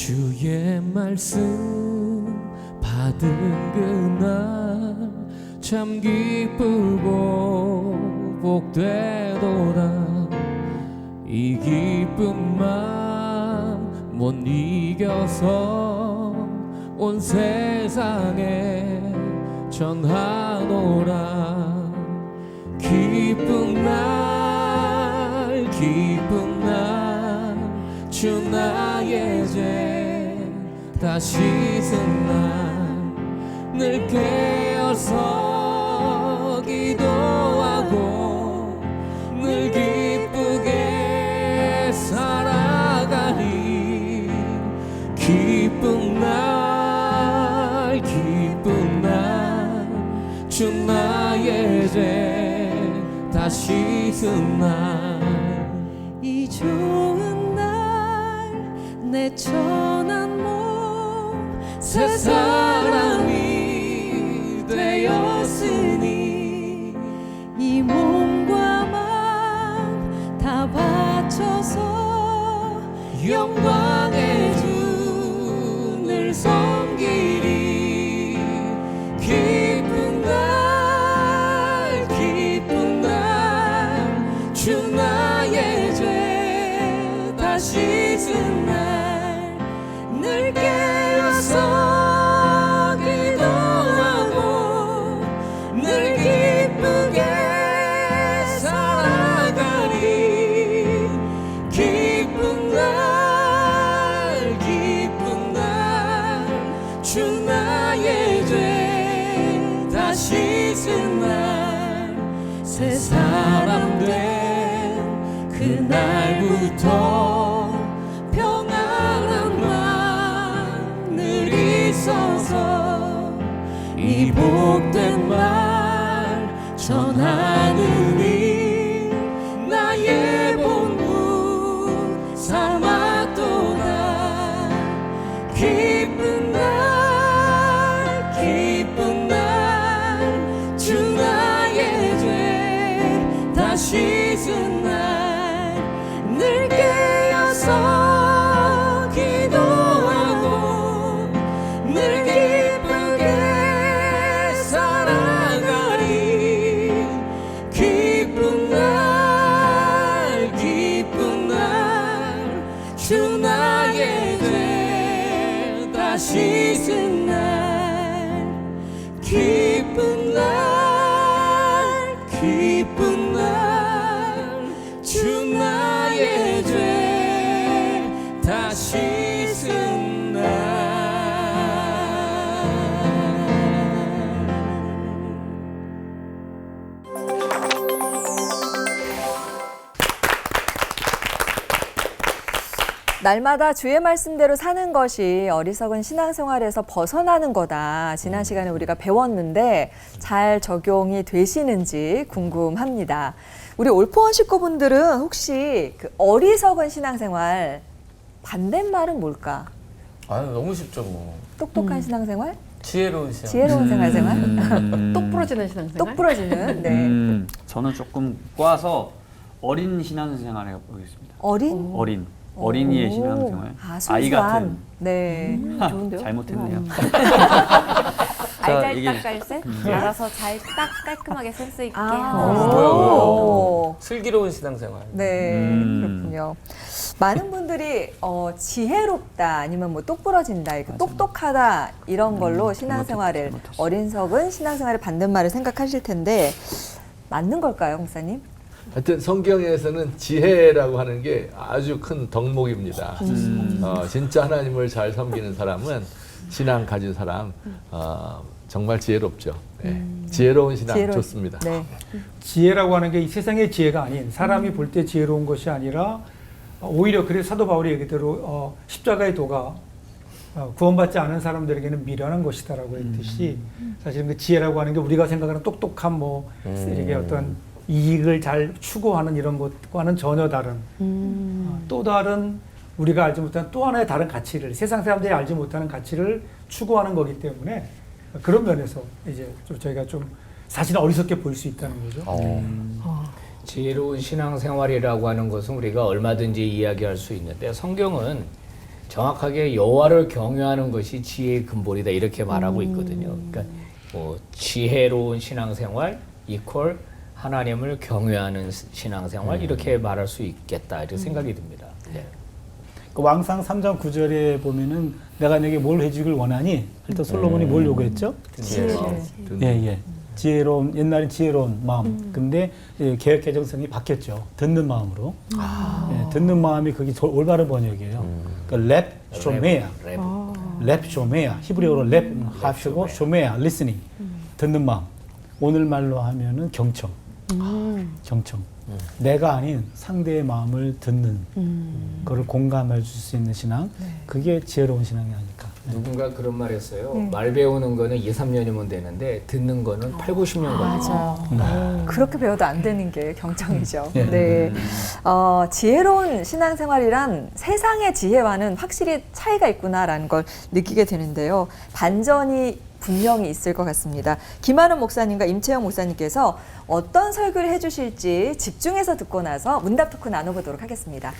주의 말씀 받은 그날 참 기쁘고 복되도다. 이 기쁨만 못 이겨서 온 세상에 전하노라. 기쁜 날 기쁜 날 주 나의 죄 다 씻은 날 늘 깨어서 기도하고 늘 기쁘게 살아가리. 기쁜 날 기쁜 날 주 나의 죄 다 씻은 날. 이 좋은 날 내 천한 몸 새 사람이 되었으니 이 몸과 마음 다 바쳐서 영광의 주를 섬기리. 기쁜 날 기쁜 날 주 나의 죄 다 씻은 날 늘 깨어서 기도하고 늘 기쁘게 살아가리. 기쁜 날 기쁜 날 주 나의 죄 다 씻은 날 새 사람 된 그날부터 평안한 마음을 있어서 이 복된 말 전하느니 나의 본분 삼았도다. 기쁜 날 기쁜 날 주 나의 죄 다 씻은 날 늘 깨어서 기도하고 늘 기쁘게 살아가리. 기쁜 날 기쁜 날 주 나의 죄 다 씻은 날. 기쁜 날 기쁜 날 주 나의 죄 다 씻은 날. 날마다 주의 말씀대로 사는 것이 어리석은 신앙생활에서 벗어나는 거다. 지난 시간에 우리가 배웠는데 잘 적용이 되시는지 궁금합니다. 우리 올포원 식구분들은 혹시 그 어리석은 신앙생활 반대말은 뭘까? 아, 너무 쉽죠 뭐. 똑똑한 신앙생활? 지혜로운 신앙. 지혜로운 생활? 똑 부러지는 신앙생활? 똑 부러지는? 네. 저는 조금 꼬아서 어린 신앙생활 해보겠습니다. 어린? 어린이의 신앙생활. 아이 같은. 네. 좋은데요? 잘못했네요. 알잘딱깔새? 알아서 잘 딱 깔끔하게 센스 있게 오. 슬기로운 신앙생활. 네, 그렇군요. 많은 분들이 지혜롭다 아니면 뭐 똑부러진다, 이렇게 똑똑하다 이런 걸로 신앙생활을 잘못했어. 어린석은 신앙생활을 반대말을 생각하실 텐데 맞는 걸까요, 목사님? 하여튼 성경에서는 지혜라고 하는 게 아주 큰 덕목입니다. 진짜 하나님을 잘 섬기는 사람은 신앙 가진 사람 정말 지혜롭죠. 네. 지혜로운 신앙 좋습니다. 네. 지혜라고 하는 게 이 세상의 지혜가 아닌 사람이 볼 때 지혜로운 것이 아니라 오히려 그래서 사도 바울이 얘기대로 십자가의 도가 구원받지 않은 사람들에게는 미련한 것이다라고 했듯이 사실은 그 지혜라고 하는 게 우리가 생각하는 똑똑한 뭐 이렇게 어떤 이익을 잘 추구하는 이런 것과는 전혀 다른 또 다른 우리가 알지 못하는 또 하나의 다른 가치를 세상 사람들이 알지 못하는 가치를 추구하는 거기 때문에 그런 면에서 이제 좀 저희가 좀 사실은 어리석게 보일 수 있다는 거죠. 지혜로운 신앙생활이라고 하는 것은 우리가 얼마든지 이야기할 수 있는데 성경은 정확하게 여호와를 경외하는 것이 지혜의 근본이다 이렇게 말하고 있거든요. 그러니까 뭐 지혜로운 신앙생활 이퀄 하나님을 경외하는 신앙생활 이렇게 말할 수 있겠다 이렇게 생각이 듭니다. 네. 그 왕상 3장 9절에 보면은 내가 내게 뭘 해주길 원하니 일단 솔로몬이 뭘 요구했죠? 예. 지혜로운 옛날엔 지혜로운 마음. 근데 개혁 개정성이 바뀌었죠. 듣는 마음으로. 예, 듣는 마음이 그게 올바른 번역이에요. 그러니까 랩 쇼메야. 랩 쇼메야. 히브리어로 랩 하시고 쇼메야 리스닝. 듣는 마음. 오늘 말로 하면은 경청. 경청. 내가 아닌 상대의 마음을 듣는 그걸 공감해 줄 수 있는 신앙. 그게 지혜로운 신앙이 아닐까. 누군가 그런 말 했어요. 말 배우는 거는 2, 3년이면 되는데 듣는 거는 8, 90년 걸려요. 그렇게 배워도 안 되는 게 경청이죠. 네. 네. 지혜로운 신앙생활이란 세상의 지혜와는 확실히 차이가 있구나라는 걸 느끼게 되는데요. 반전이 분명히 있을 것 같습니다. 김한원 목사님과 임채영 목사님께서 어떤 설교를 해주실지 집중해서 듣고 나서 문답 토크 나눠보도록 하겠습니다.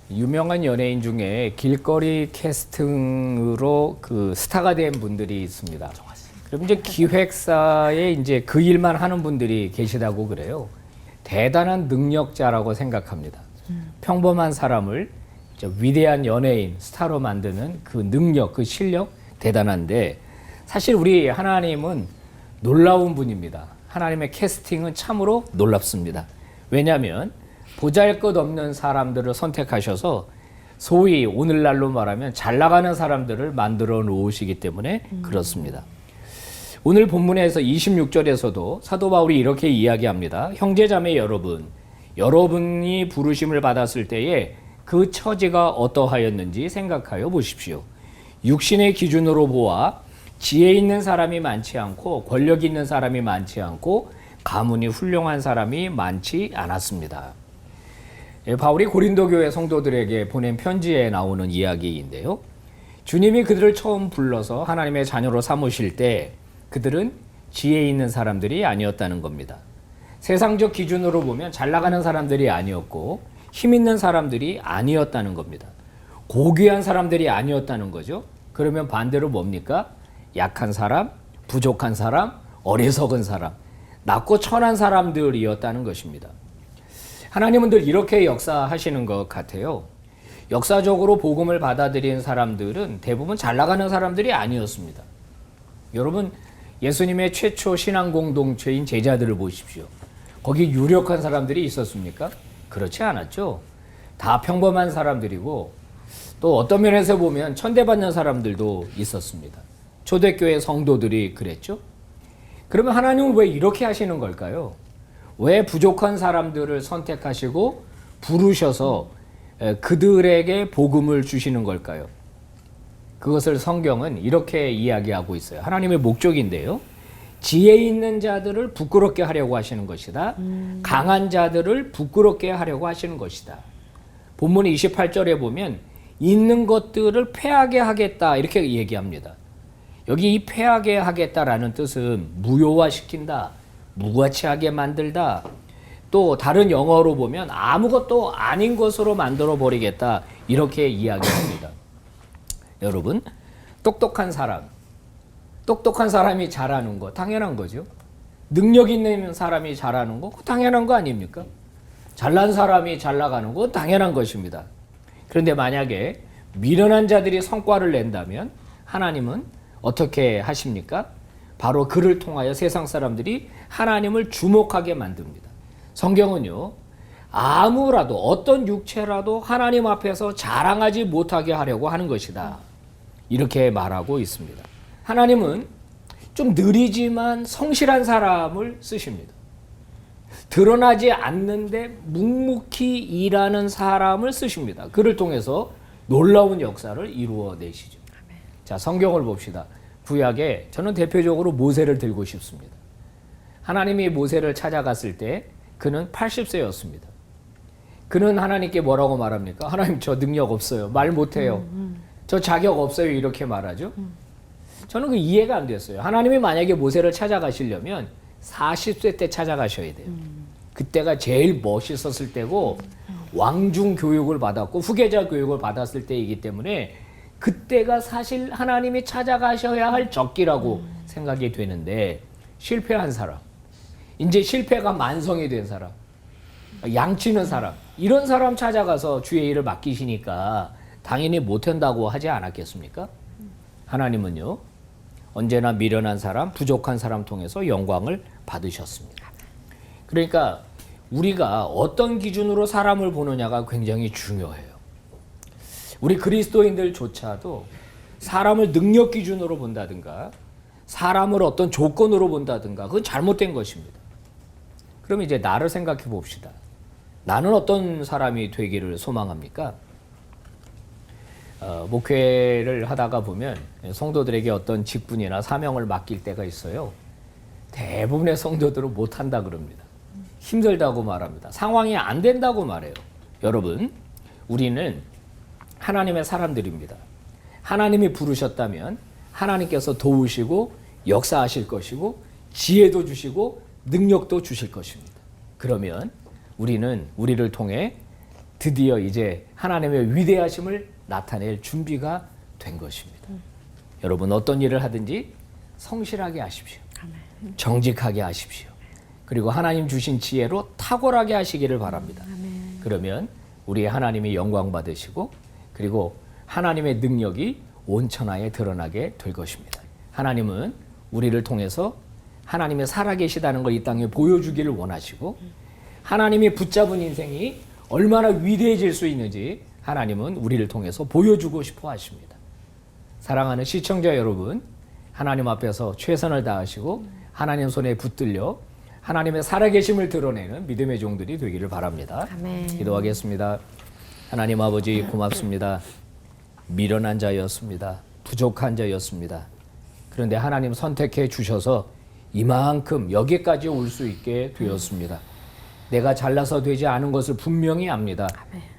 유명한 연예인 중에 길거리 캐스팅으로 그 스타가 된 분들이 있습니다. 그럼 이제 기획사에 이제 그 일만 하는 분들이 계시다고 그래요. 대단한 능력자라고 생각합니다. 평범한 사람을 위대한 연예인, 스타로 만드는 그 능력, 그 실력 대단한데 사실 우리 하나님은 놀라운 분입니다. 하나님의 캐스팅은 참으로 놀랍습니다. 왜냐하면 보잘것없는 사람들을 선택하셔서 소위 오늘날로 말하면 잘 나가는 사람들을 만들어 놓으시기 때문에 그렇습니다. 오늘 본문에서 26절에서도 사도 바울이 이렇게 이야기합니다. 형제자매 여러분, 여러분이 부르심을 받았을 때에 그 처지가 어떠하였는지 생각하여 보십시오. 육신의 기준으로 보아 지혜 있는 사람이 많지 않고 권력 있는 사람이 많지 않고 가문이 훌륭한 사람이 많지 않았습니다. 바울이 고린도 교회 성도들에게 보낸 편지에 나오는 이야기인데요. 주님이 그들을 처음 불러서 하나님의 자녀로 삼으실 때 그들은 지혜 있는 사람들이 아니었다는 겁니다. 세상적 기준으로 보면 잘 나가는 사람들이 아니었고 힘 있는 사람들이 아니었다는 겁니다. 고귀한 사람들이 아니었다는 거죠. 그러면 반대로 뭡니까? 약한 사람, 부족한 사람, 어리석은 사람, 낮고 천한 사람들이었다는 것입니다. 하나님은 늘 이렇게 역사하시는 것 같아요. 역사적으로 복음을 받아들인 사람들은 대부분 잘 나가는 사람들이 아니었습니다. 여러분, 예수님의 최초 신앙 공동체인 제자들을 보십시오. 거기 유력한 사람들이 있었습니까? 그렇지 않았죠. 다 평범한 사람들이고 또 어떤 면에서 보면 천대받는 사람들도 있었습니다. 초대교회 성도들이 그랬죠. 그러면 하나님은 왜 이렇게 하시는 걸까요? 왜 부족한 사람들을 선택하시고 부르셔서 그들에게 복음을 주시는 걸까요? 그것을 성경은 이렇게 이야기하고 있어요. 하나님의 목적인데요. 지혜 있는 자들을 부끄럽게 하려고 하시는 것이다. 강한 자들을 부끄럽게 하려고 하시는 것이다. 본문 28절에 보면 있는 것들을 패하게 하겠다 이렇게 얘기합니다. 여기 이 패하게 하겠다라는 뜻은 무효화시킨다, 무가치하게 만들다, 또 다른 영어로 보면 아무것도 아닌 것으로 만들어 버리겠다 이렇게 이야기합니다. 여러분, 똑똑한 사람이 잘하는 거 당연한 거죠. 능력 있는 사람이 잘하는 거 당연한 거 아닙니까? 잘난 사람이 잘 나가는 거 당연한 것입니다. 그런데 만약에 미련한 자들이 성과를 낸다면 하나님은 어떻게 하십니까? 바로 그를 통하여 세상 사람들이 하나님을 주목하게 만듭니다. 성경은요, 아무라도 어떤 육체라도 하나님 앞에서 자랑하지 못하게 하려고 하는 것이다. 이렇게 말하고 있습니다. 하나님은 좀 느리지만 성실한 사람을 쓰십니다. 드러나지 않는데 묵묵히 일하는 사람을 쓰십니다. 그를 통해서 놀라운 역사를 이루어내시죠. 자, 성경을 봅시다. 구약에 저는 대표적으로 모세를 들고 싶습니다. 하나님이 모세를 찾아갔을 때 그는 80세였습니다. 그는 하나님께 뭐라고 말합니까? 하나님, 저 능력 없어요. 말 못해요. 저 자격 없어요. 이렇게 말하죠. 저는 그 이해가 안 됐어요. 하나님이 만약에 모세를 찾아가시려면 40세 때 찾아가셔야 돼요. 그때가 제일 멋있었을 때고 왕중 교육을 받았고 후계자 교육을 받았을 때이기 때문에 그때가 사실 하나님이 찾아가셔야 할 적기라고 생각이 되는데 실패한 사람, 이제 실패가 만성이 된 사람, 양치는 사람, 이런 사람 찾아가서 주의 일을 맡기시니까 당연히 못한다고 하지 않았겠습니까? 하나님은요, 언제나 미련한 사람, 부족한 사람 통해서 영광을 받으셨습니다. 그러니까 우리가 어떤 기준으로 사람을 보느냐가 굉장히 중요해요. 우리 그리스도인들조차도 사람을 능력 기준으로 본다든가 사람을 어떤 조건으로 본다든가 그건 잘못된 것입니다. 그럼 이제 나를 생각해 봅시다. 나는 어떤 사람이 되기를 소망합니까? 목회를 하다가 보면 성도들에게 어떤 직분이나 사명을 맡길 때가 있어요. 대부분의 성도들은 못한다 그럽니다. 힘들다고 말합니다. 상황이 안 된다고 말해요. 여러분, 우리는 하나님의 사람들입니다. 하나님이 부르셨다면 하나님께서 도우시고 역사하실 것이고 지혜도 주시고 능력도 주실 것입니다. 그러면 우리는 우리를 통해 드디어 이제 하나님의 위대하심을 나타낼 준비가 된 것입니다. 여러분, 어떤 일을 하든지 성실하게 하십시오. 정직하게 하십시오. 그리고 하나님 주신 지혜로 탁월하게 하시기를 바랍니다. 그러면 우리 하나님이 영광 받으시고 그리고 하나님의 능력이 온 천하에 드러나게 될 것입니다. 하나님은 우리를 통해서 하나님의 살아계시다는 걸 이 땅에 보여주기를 원하시고 하나님이 붙잡은 인생이 얼마나 위대해질 수 있는지 하나님은 우리를 통해서 보여주고 싶어 하십니다. 사랑하는 시청자 여러분, 하나님 앞에서 최선을 다하시고 하나님 손에 붙들려 하나님의 살아계심을 드러내는 믿음의 종들이 되기를 바랍니다. 아멘. 기도하겠습니다. 하나님 아버지 고맙습니다. 미련한 자였습니다. 부족한 자였습니다. 그런데 하나님 선택해 주셔서 이만큼 여기까지 올 수 있게 되었습니다. 내가 잘나서 되지 않은 것을 분명히 압니다.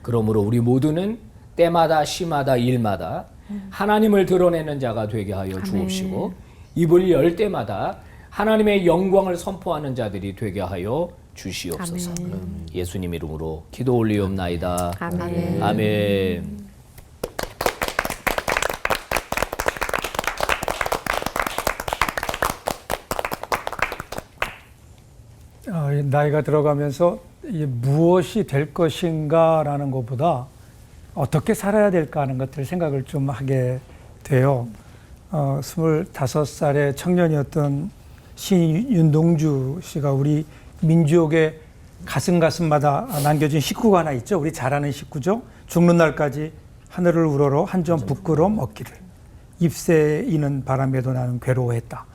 그러므로 우리 모두는 때마다 시마다 일마다 하나님을 드러내는 자가 되게 하여 주옵시고 입을 열 때마다 하나님의 영광을 선포하는 자들이 되게 하여 주시옵소서. 예수님 이름으로 기도 올리옵나이다. 아멘. 아멘. 나이가 들어가면서 이게 무엇이 될 것인가라는 것보다 어떻게 살아야 될까 하는 것들 생각을 좀 하게 돼요. 25살의 청년이었던 신윤동주 씨가 우리 민주옥의 가슴마다 남겨진 식구가 하나 있죠. 우리 잘 아는 식구죠. 죽는 날까지 하늘을 우러러 한 점 부끄러움 없기를. 잎새 이는 바람에도 나는 괴로워했다.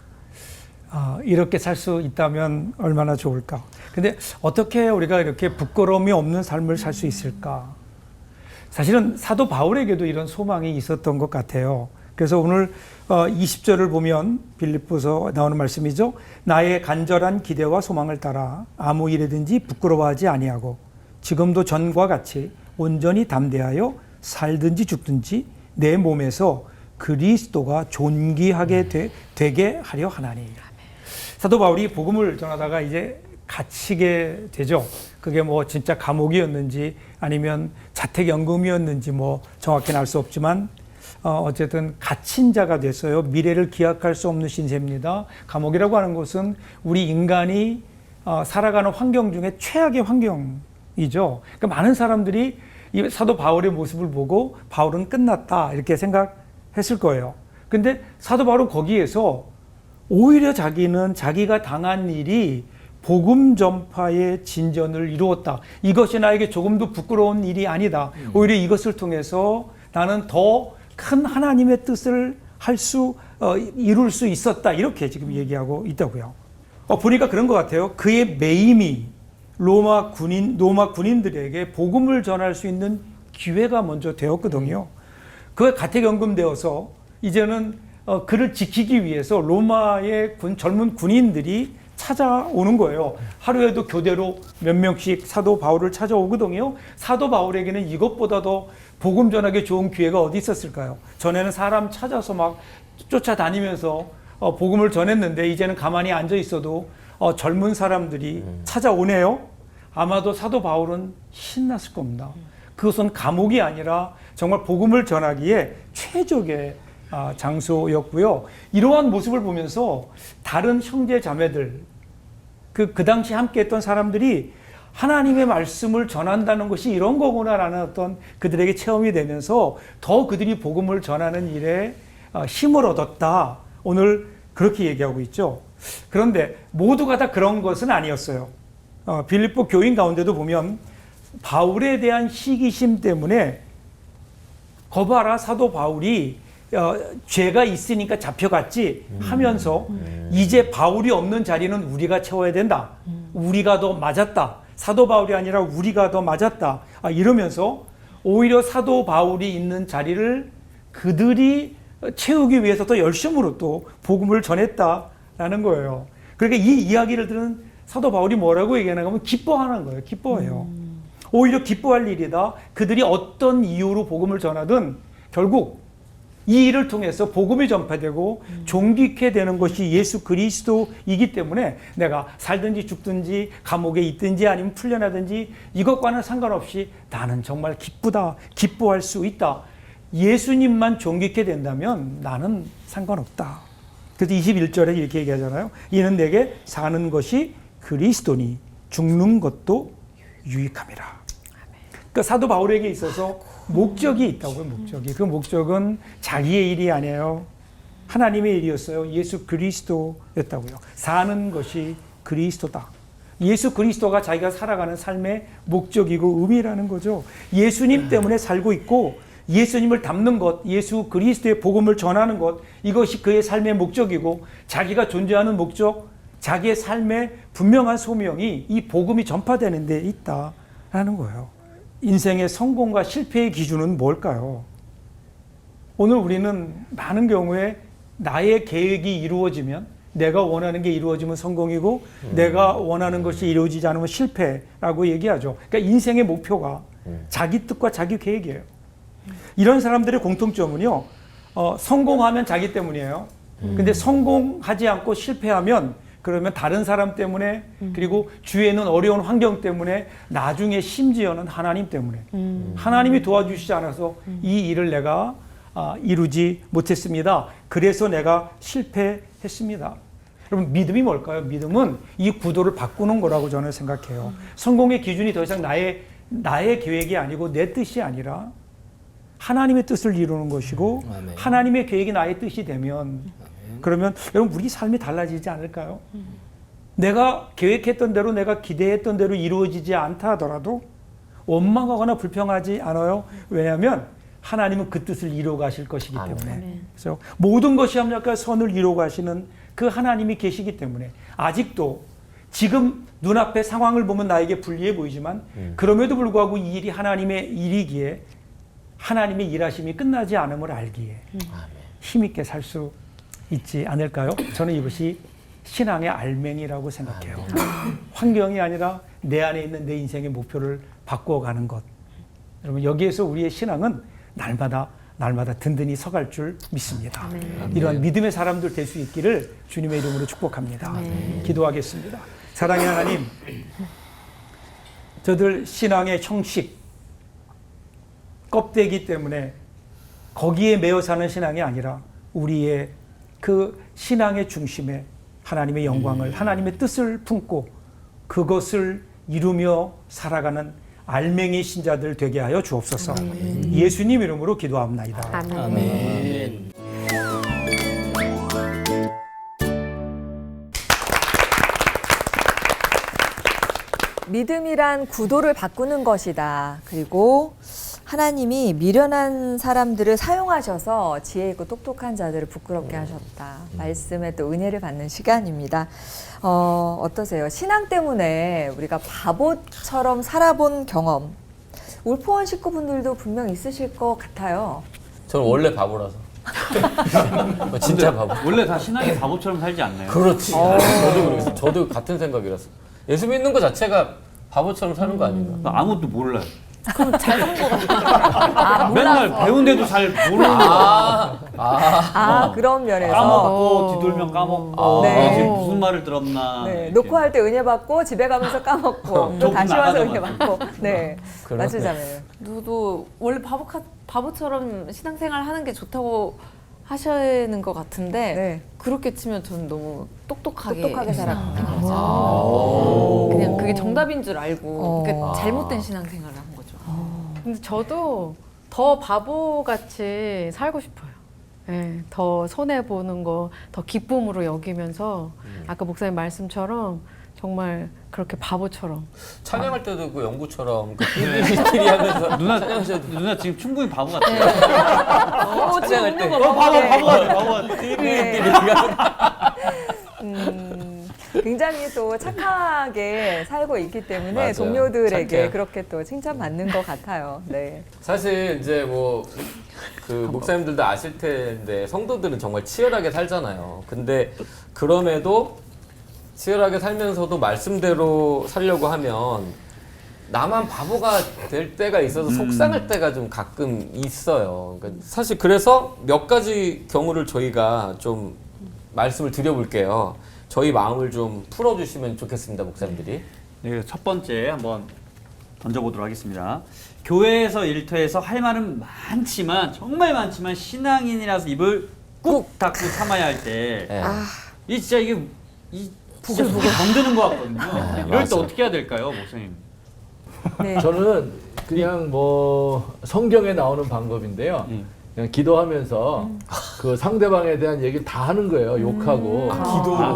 이렇게 살 수 있다면 얼마나 좋을까. 근데 어떻게 우리가 이렇게 부끄러움이 없는 삶을 살 수 있을까. 사실은 사도 바울에게도 이런 소망이 있었던 것 같아요. 그래서 오늘 20절을 보면 빌립보서 나오는 말씀이죠. 나의 간절한 기대와 소망을 따라 아무 일이든지 부끄러워하지 아니하고 지금도 전과 같이 온전히 담대하여 살든지 죽든지 내 몸에서 그리스도가 존귀하게 되게 하려 하나니. 사도 바울이 복음을 전하다가 이제 갇히게 되죠. 그게 뭐 진짜 감옥이었는지 아니면 자택연금이었는지 뭐 정확히는 알 수 없지만 어쨌든 갇힌 자가 됐어요. 미래를 기약할 수 없는 신세입니다. 감옥이라고 하는 것은 우리 인간이 살아가는 환경 중에 최악의 환경이죠. 그러니까 많은 사람들이 이 사도 바울의 모습을 보고 바울은 끝났다 이렇게 생각했을 거예요. 근데 사도 바울은 거기에서 오히려 자기는 자기가 당한 일이 복음 전파의 진전을 이루었다. 이것이 나에게 조금도 부끄러운 일이 아니다. 오히려 이것을 통해서 나는 더 큰 하나님의 뜻을 이룰 수 있었다. 이렇게 지금 얘기하고 있다고요. 보니까 그런 것 같아요. 그의 매임이 로마 군인들에게 복음을 전할 수 있는 기회가 먼저 되었거든요. 그가 가택연금되어서 이제는 그를 지키기 위해서 로마의 젊은 군인들이 찾아오는 거예요. 하루에도 교대로 몇 명씩 사도 바울을 찾아오거든요. 사도 바울에게는 이것보다 더 복음 전하기 좋은 기회가 어디 있었을까요? 전에는 사람 찾아서 막 쫓아다니면서 복음을 전했는데 이제는 가만히 앉아 있어도 젊은 사람들이 찾아오네요. 아마도 사도 바울은 신났을 겁니다. 그것은 감옥이 아니라 정말 복음을 전하기에 최적의 장소였고요. 이러한 모습을 보면서 다른 형제 자매들, 그 당시 함께했던 사람들이 하나님의 말씀을 전한다는 것이 이런 거구나라는 어떤 그들에게 체험이 되면서 더 그들이 복음을 전하는 일에 힘을 얻었다. 오늘 그렇게 얘기하고 있죠. 그런데 모두가 다 그런 것은 아니었어요. 빌립보 교인 가운데도 보면 바울에 대한 시기심 때문에 거봐라 사도 바울이 죄가 있으니까 잡혀갔지 하면서 이제 바울이 없는 자리는 우리가 채워야 된다. 우리가 더 맞았다. 사도 바울이 아니라 우리가 더 맞았다. 이러면서 오히려 사도 바울이 있는 자리를 그들이 채우기 위해서 더 열심으로 또 복음을 전했다라는 거예요. 그러니까 이 이야기를 들은 사도 바울이 뭐라고 얘기하는가 하면 기뻐하는 거예요. 기뻐해요. 오히려 기뻐할 일이다. 그들이 어떤 이유로 복음을 전하든 결국 이 일을 통해서 복음이 전파되고 존귀케 되는 것이 예수 그리스도이기 때문에 내가 살든지 죽든지 감옥에 있든지 아니면 풀려나든지 이것과는 상관없이 나는 정말 기쁘다. 기뻐할 수 있다. 예수님만 존귀케 된다면 나는 상관없다. 그래서 21절에 이렇게 얘기하잖아요. 이는 내게 사는 것이 그리스도니 죽는 것도 유익함이라. 그러니까 사도 바울에게 있어서 목적이 있다고요. 목적이. 그 목적은 자기의 일이 아니에요. 하나님의 일이었어요. 예수 그리스도였다고요. 사는 것이 그리스도다. 예수 그리스도가 자기가 살아가는 삶의 목적이고 의미라는 거죠. 예수님 때문에 살고 있고 예수님을 닮는 것, 예수 그리스도의 복음을 전하는 것, 이것이 그의 삶의 목적이고 자기가 존재하는 목적, 자기의 삶의 분명한 소명이 이 복음이 전파되는 데 있다라는 거예요. 인생의 성공과 실패의 기준은 뭘까요? 오늘 우리는 많은 경우에 나의 계획이 이루어지면, 내가 원하는 게 이루어지면 성공이고 내가 원하는 것이 이루어지지 않으면 실패라고 얘기하죠. 그러니까 인생의 목표가 자기 뜻과 자기 계획이에요. 이런 사람들의 공통점은요, 성공하면 자기 때문이에요. 근데 성공하지 않고 실패하면 그러면 다른 사람 때문에, 그리고 주위에 있는 어려운 환경 때문에, 나중에 심지어는 하나님 때문에 하나님이 도와주시지 않아서 이 일을 내가 이루지 못했습니다. 그래서 내가 실패했습니다. 여러분, 믿음이 뭘까요? 믿음은 이 구도를 바꾸는 거라고 저는 생각해요. 성공의 기준이 더 이상 나의 계획이 아니고 내 뜻이 아니라 하나님의 뜻을 이루는 것이고, 아멘. 하나님의 계획이 나의 뜻이 되면, 그러면 여러분 우리 삶이 달라지지 않을까요? 내가 계획했던 대로, 내가 기대했던 대로 이루어지지 않다 하더라도 원망하거나 불평하지 않아요. 왜냐하면 하나님은 그 뜻을 이루어 가실 것이기 때문에. 그래서 모든 것이 합력하여 선을 이루어 가시는 그 하나님이 계시기 때문에, 아직도 지금 눈앞의 상황을 보면 나에게 불리해 보이지만 그럼에도 불구하고 이 일이 하나님의 일이기에 하나님의 일하심이 끝나지 않음을 알기에 힘있게 살 수 있지 않을까요? 저는 이것이 신앙의 알맹이라고 생각해요. 환경이 아니라 내 안에 있는 내 인생의 목표를 바꾸어가는 것. 여러분, 여기에서 우리의 신앙은 날마다 든든히 서갈 줄 믿습니다. 이러한 믿음의 사람들 될 수 있기를 주님의 이름으로 축복합니다. 기도하겠습니다. 사랑의 하나님, 저들 신앙의 형식, 껍데기 때문에 거기에 매여 사는 신앙이 아니라 우리의 그 신앙의 중심에 하나님의 영광을, 하나님의 뜻을 품고 그것을 이루며 살아가는 알맹이 신자들 되게 하여 주옵소서. 예수님 이름으로 기도합니다. 아멘. 믿음이란 구도를 바꾸는 것이다. 그리고 하나님이 미련한 사람들을 사용하셔서 지혜 있고 똑똑한 자들을 부끄럽게 하셨다. 말씀에 또 은혜를 받는 시간입니다. 어떠세요? 신앙 때문에 우리가 바보처럼 살아본 경험, 울포원 식구분들도 분명 있으실 것 같아요. 저는 원래 바보라서. 진짜 바보. 원래 다 신앙의 바보처럼 살지 않나요? 그렇지. 저도 그러겠어요. 저도 같은 생각이라서. 예수 믿는 것 자체가 바보처럼 사는 거 아닌가? 아무것도 몰라요. 그럼 잘 산 거 같아요. 맨날 배운데도 잘 모르는 거. 그런 면에서. 까먹고 뒤돌면 까먹고 네. 지금 무슨 말을 들었나. 네, 이렇게. 놓고 할 때 은혜 받고 집에 가면서 까먹고 또 조금 다시 와서 은혜 나가자마자. 받고. 네, 그러네. 맞으잖아요. 누구도 원래 바보처럼 신앙생활 하는 게 좋다고 하시는 것 같은데 네. 그렇게 치면 저는 너무 똑똑하게 똑똑하게 살았구나. 그냥 그게 정답인 줄 알고 그러니까 잘못된 신앙생활을 한 거죠. 근데 저도 더 바보같이 살고 싶어요. 예, 더 손해보는 거, 더 기쁨으로 여기면서 아까 목사님 말씀처럼 정말 그렇게 바보처럼. 찬양할 때도 그 연구처럼 그 띠리띠리 하면서 누나 지금 충분히 바보 같아요. 찬양할 때 바보 같아. 네. 굉장히 또 착하게 살고 있기 때문에 맞아요. 동료들에게 착해요. 그렇게 또 칭찬받는 것 같아요. 네. 사실 이제 뭐 그 목사님들도 아실 텐데 성도들은 정말 치열하게 살잖아요. 근데 그럼에도 치열하게 살면서도 말씀대로 살려고 하면 나만 바보가 될 때가 있어서 속상할 때가 좀 가끔 있어요. 그러니까 사실 그래서 몇 가지 경우를 저희가 좀 말씀을 드려볼게요. 저희 마음을 좀 풀어주시면 좋겠습니다, 목사님들이. 네, 첫 번째 한번 던져보도록 하겠습니다. 교회에서 일터에서 할 말은 많지만 정말 많지만 신앙인이라서 입을 꾹 닫고 참아야 할 때 네. 이 진짜 이게 진짜 건드는 것 같거든요. 이럴 때 맞아. 어떻게 해야 될까요, 목사님? 네. 저는 그냥 뭐 성경에 나오는 방법인데요. 그냥 기도하면서 그 상대방에 대한 얘기를 다 하는 거예요. 욕하고.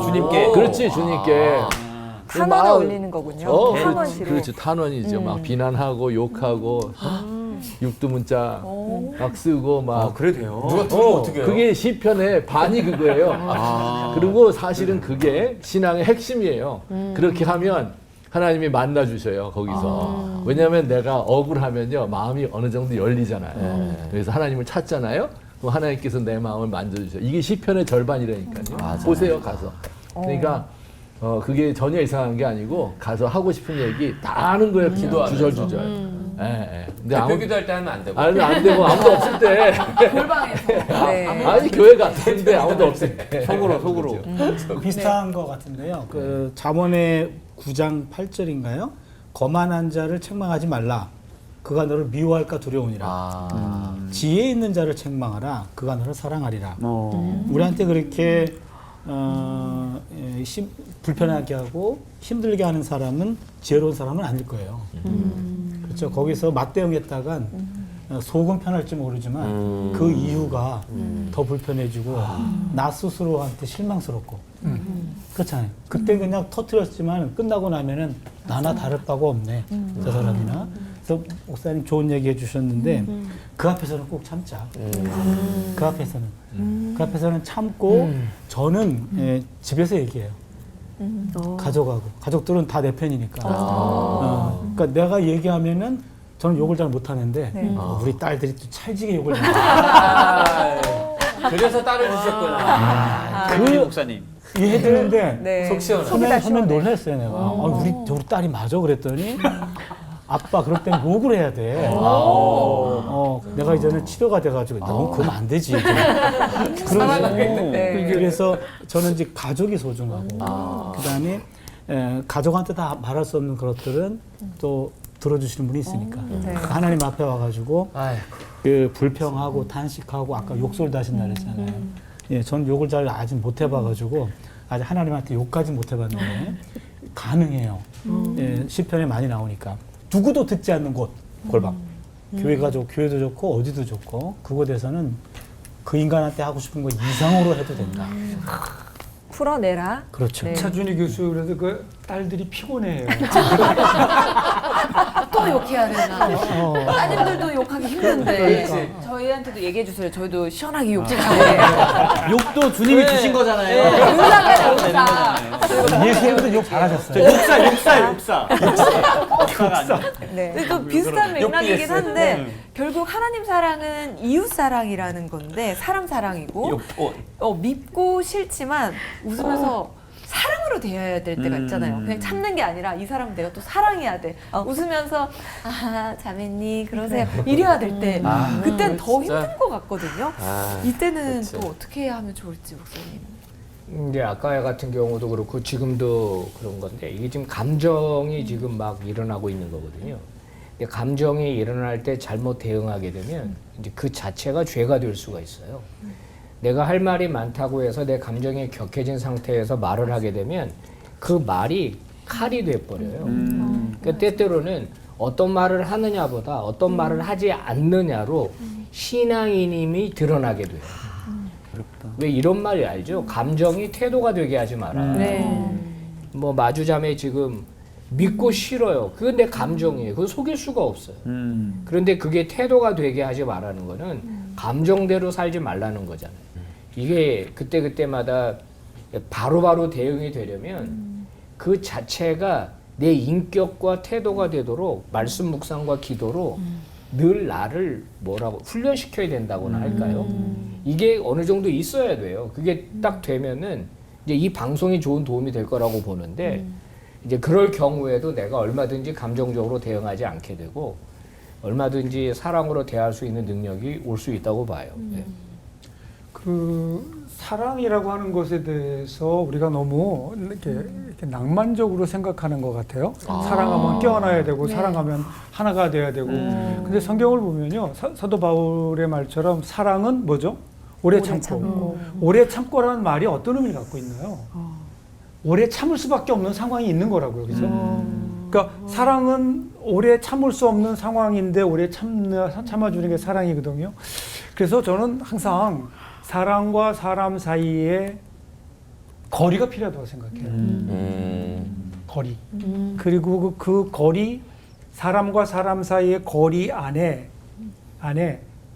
주님께. 그렇지, 주님께. 탄원을 막- 올리는 거군요. 탄원시로. 그렇지, 탄원이죠. 막 비난하고 욕하고 육두문자 막 쓰고 막. 그래 돼요. 누가 들으면 어떻게 해요? 그게 시편의 반이 그거예요. 그리고 사실은 그게 신앙의 핵심이에요. 그렇게 하면 하나님이 만나 주셔요, 거기서. 왜냐하면 내가 억울하면요, 마음이 어느 정도 열리잖아요. 그래서 하나님을 찾잖아요. 그럼 하나님께서 내 마음을 만져주셔요. 이게 시편의 절반이라니까요. 보세요, 가서. 그러니까 그게 전혀 이상한 게 아니고 가서 하고 싶은 얘기 다 하는 거예요. 기도하면서. 주절주절. 근데 대표 기도할 때 하면 안 되고. 안 되고 아무도 없을 때. 네. 아니 교회 갔는데 아무도 없을 때. 속으로. 비슷한 것 같은데요. 그 잠언의 9장 8절인가요? 거만한 자를 책망하지 말라. 그가 너를 미워할까 두려우니라. 지혜 있는 자를 책망하라. 그가 너를 사랑하리라. 우리한테 그렇게 불편하게 하고 힘들게 하는 사람은 지혜로운 사람은 아닐 거예요. 그렇죠. 거기서 맞대응했다간 속은 편할지 모르지만 그 이유가 더 불편해지고 나 스스로한테 실망스럽고 그렇잖아요. 그때 그냥 터뜨렸지만 끝나고 나면은 나나 다를 바가 없네. 저 사람이나. 그래서 목사님 좋은 얘기 해주셨는데 그 앞에서는 꼭 참자. 그 앞에서는 참고 저는 집에서 얘기해요. 가족하고 가족들은 다 내 편이니까. 그러니까 내가 얘기하면은 저는 욕을 잘 못하는데 우리 딸들이 또 찰지게 욕을 해요. 그래서 딸을 주셨구나. 그 목사님. 이해되는데 네. 속 시원해. 속이 다 처음엔 시원해. 놀랐어요 내가. 우리 딸이 맞아 그랬더니 아빠 그럴 땐 욕을 해야 돼. 내가 이제는 치료가 돼가지고 너무 그러면 안 되지. 그래서 저는 이제 가족이 소중하고 그다음에 가족한테 다 말할 수 없는 것들은 또 들어주시는 분이 있으니까 하나님 앞에 와가지고 그 불평하고 탄식하고 아까 욕설도 하신다 그랬잖아요. 예, 전 욕을 잘 아직 못 해봐가지고 아직 하나님한테 욕까지 못 해봤는데 가능해요. 예, 시편에 많이 나오니까 누구도 듣지 않는 곳 골방 교회가 좋고 교회도 좋고 어디도 좋고 그곳에서는 그 인간한테 하고 싶은 거 이상으로 해도 된다. 풀어내라. 그렇죠. 네. 차준희 교수 그래도 그 딸들이 피곤해요. 또 욕해야 되나? 따님들도 욕하기 힘든데 저희한테도 얘기해 주세요. 저희도 시원하게 욕 좀 하고. 욕도 주님이 주신 거잖아요. 용사가 예수님도 욕 잘하셨어요. 욕사. 욕사가 아니에요. 네. 근데 또 비슷한 맥락이긴 욕 한데 결국 하나님 사랑은 이웃 사랑이라는 건데 사람 사랑이고 밉고 싫지만 웃으면서 사랑으로 대해야 될 때가 있잖아요. 그냥 참는 게 아니라 이 사람은 내가 또 사랑해야 돼. 웃으면서 아 자매님 그러세요. 이래야 될 때 그때는 더 진짜. 힘든 것 같거든요. 아, 이때는 그치. 또 어떻게 하면 좋을지 목사님. 이제 아까 같은 경우도 그렇고 지금도 그런 건데 이게 지금 감정이 지금 막 일어나고 있는 거거든요. 근데 감정이 일어날 때 잘못 대응하게 되면 이제 그 자체가 죄가 될 수가 있어요. 내가 할 말이 많다고 해서 내 감정이 격해진 상태에서 말을 하게 되면 그 말이 칼이 돼버려요. 그러니까 때때로는 어떤 말을 하느냐보다 어떤 말을 하지 않느냐로 신앙인임이 드러나게 돼요. 왜 이런 말이 알죠? 감정이 태도가 되게 하지 마라. 뭐 마주자매 지금 믿고 싫어요. 그건 내 감정이에요. 그거 속일 수가 없어요. 그런데 그게 태도가 되게 하지 말라는 거는 감정대로 살지 말라는 거잖아요. 이게 그때그때마다 바로바로 대응이 되려면 그 자체가 내 인격과 태도가 되도록 말씀 묵상과 기도로 늘 나를 뭐라고 훈련시켜야 된다고나 할까요? 이게 어느 정도 있어야 돼요. 그게 딱 되면은 이제 이 방송이 좋은 도움이 될 거라고 보는데 이제 그럴 경우에도 내가 얼마든지 감정적으로 대응하지 않게 되고 얼마든지 사랑으로 대할 수 있는 능력이 올 수 있다고 봐요. 네. 그 사랑이라고 하는 것에 대해서 우리가 너무 이렇게 낭만적으로 생각하는 것 같아요. 사랑하면 껴안아야 되고 사랑하면 하나가 돼야 되고. 근데 성경을 보면요, 사도 바울의 말처럼 사랑은 뭐죠? 오래 참고. 오래 참고라는 말이 어떤 의미를 갖고 있나요? 오래 참을 수밖에 없는 상황이 있는 거라고요, 그죠? 그러니까 사랑은 오래 참을 수 없는 상황인데 오래 참아주는 게 사랑이거든요. 그래서 저는 항상 사람과 사람 사이에 거리가 필요하다고 생각해요. 거리. 그리고 그 거리, 사람과 사람 사이의 거리 안에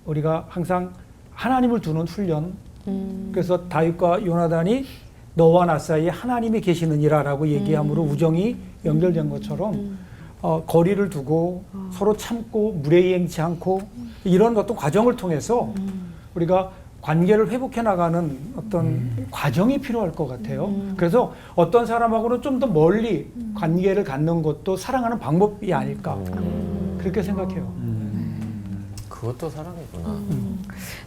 우리가 항상 하나님을 두는 훈련. 그래서 다윗과 요나단이 너와 나 사이에 하나님이 계시느니라라고 얘기함으로 우정이 연결된 것처럼 거리를 두고 서로 참고 무례행치 않고 이런 어떤 과정을 통해서 우리가 관계를 회복해 나가는 어떤 과정이 필요할 것 같아요. 그래서 어떤 사람하고는 좀 더 멀리 관계를 갖는 것도 사랑하는 방법이 아닐까 그렇게 생각해요. 그것도 사랑이구나.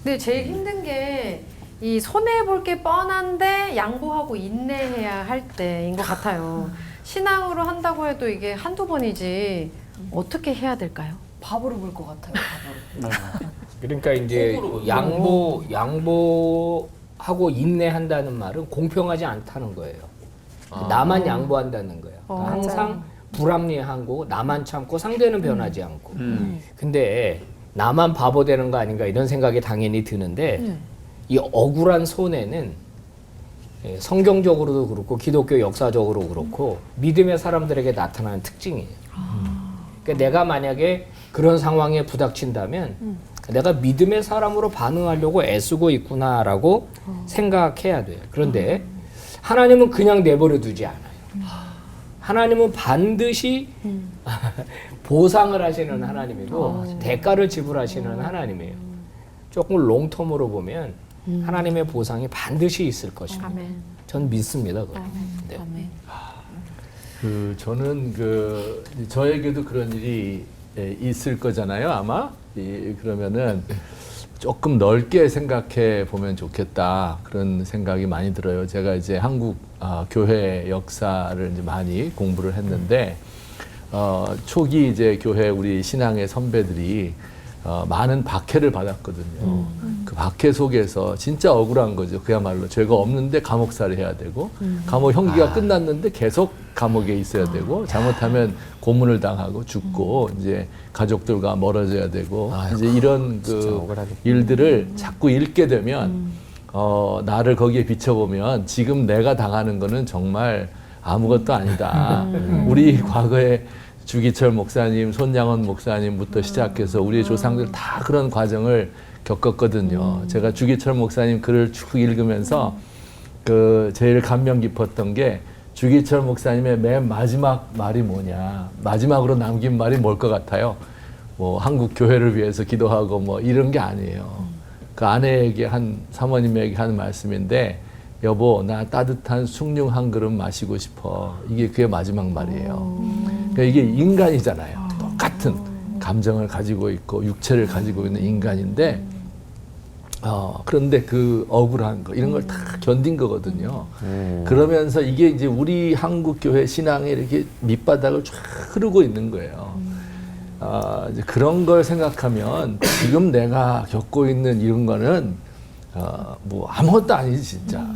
근데 제일 힘든 게 이 손해 볼 게 뻔한데 양보하고 인내해야 할 때인 것 같아요. 신앙으로 한다고 해도 이게 한두 번이지 어떻게 해야 될까요? 바보로 볼 것 같아요. 바보로. 그러니까 이제 양보하고 인내한다는 말은 공평하지 않다는 거예요. 나만 양보한다는 거예요. 그러니까 항상 불합리하고 나만 참고 상대는 변하지 않고. 근데 나만 바보 되는 거 아닌가 이런 생각이 당연히 드는데 이 억울한 손해는 성경적으로도 그렇고 기독교 역사적으로 그렇고 믿음의 사람들에게 나타나는 특징이에요. 그러니까 내가 만약에 그런 상황에 부닥친다면 내가 믿음의 사람으로 반응하려고 애쓰고 있구나라고 생각해야 돼요. 그런데 하나님은 그냥 내버려 두지 않아요. 하나님은 반드시 보상을 하시는 하나님이고 대가를 지불하시는 하나님이에요. 조금 롱텀으로 보면 하나님의 보상이 반드시 있을 것입니다. 아멘. 전 믿습니다. 그걸. 네. 저는 저에게도 그런 일이 있을 거잖아요, 아마. 그러면은 조금 넓게 생각해 보면 좋겠다 그런 생각이 많이 들어요. 제가 이제 한국 교회 역사를 이제 많이 공부를 했는데 초기 이제 교회 우리 신앙의 선배들이 많은 박해를 받았거든요. 그 박해 속에서 진짜 억울한 거죠. 그야말로 죄가 없는데 감옥살이 해야 되고 감옥 형기가 끝났는데 계속 감옥에 있어야 되고 잘못하면 고문을 당하고 죽고 이제 가족들과 멀어져야 되고 이제 이런 일들을 자꾸 읽게 되면 나를 거기에 비춰보면 지금 내가 당하는 거는 정말 아무것도 아니다. 우리 과거에 주기철 목사님, 손양원 목사님부터 시작해서 우리 조상들 다 그런 과정을 겪었거든요. 제가 주기철 목사님 글을 쭉 읽으면서 제일 감명 깊었던 게 주기철 목사님의 맨 마지막 말이 뭐냐, 마지막으로 남긴 말이 뭘 것 같아요? 뭐 한국 교회를 위해서 기도하고 뭐 이런 게 아니에요. 그 아내에게 사모님에게 하는 말씀인데 여보 나 따뜻한 숭늉 한 그릇 마시고 싶어. 이게 그의 마지막 말이에요. 그러니까 이게 인간이잖아요. 똑같은 감정을 가지고 있고 육체를 가지고 있는 인간인데 그런데 그 억울한 거 이런 걸 다 견딘 거거든요. 그러면서 이게 이제 우리 한국 교회 신앙에 이렇게 밑바닥을 쫙 흐르고 있는 거예요. 이제 그런 걸 생각하면 지금 내가 겪고 있는 이런 거는 뭐 아무것도 아니지 진짜.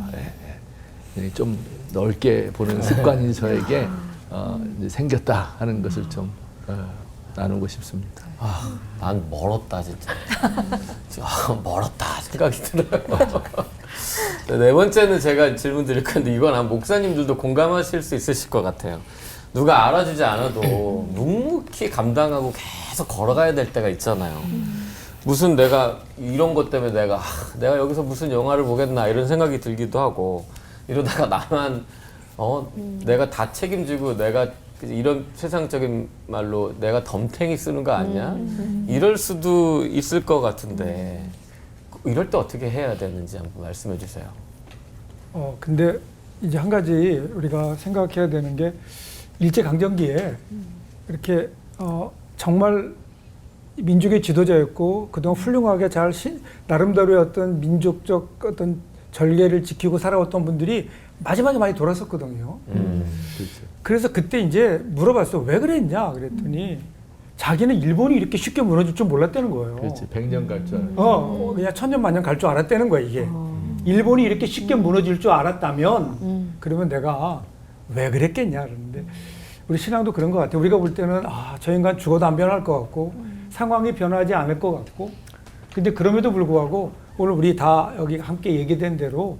예. 좀 넓게 보는 습관이 저에게 이제 생겼다 하는 것을 좀 나누고 싶습니다. 난 멀었다 진짜. 멀었다 생각이 들어요. 네 번째는 제가 질문 드릴 건데 이건 아마 목사님들도 공감하실 수 있으실 것 같아요. 누가 알아주지 않아도 묵묵히 감당하고 계속 걸어가야 될 때가 있잖아요. 무슨 내가 이런 것 때문에 내가 여기서 무슨 영화를 보겠나 이런 생각이 들기도 하고 이러다가 나만 내가 다 책임지고 내가 이런 세상적인 말로 내가 덤탱이 쓰는 거 아니야? 이럴 수도 있을 것 같은데 이럴 때 어떻게 해야 되는지 한번 말씀해 주세요. 근데 이제 한 가지 우리가 생각해야 되는 게 일제강점기에 이렇게 정말 민족의 지도자였고 그동안 훌륭하게 잘 나름대로의 어떤 민족적 어떤 절개를 지키고 살아왔던 분들이 마지막에 많이 돌아섰거든요. 그렇죠. 그래서 그때 이제 물어봤어. 왜 그랬냐 그랬더니 자기는 일본이 이렇게 쉽게 무너질 줄 몰랐다는 거예요. 그렇지. 100년 갈 줄 알았어. 그냥 천년만년 갈 줄 알았다는 거야 이게. 일본이 이렇게 쉽게 무너질 줄 알았다면 그러면 내가 왜 그랬겠냐 그러는데 우리 신앙도 그런 것 같아요. 우리가 볼 때는 저 인간 죽어도 안 변할 것 같고 상황이 변하지 않을 것 같고 근데 그럼에도 불구하고 오늘 우리 다 여기 함께 얘기된 대로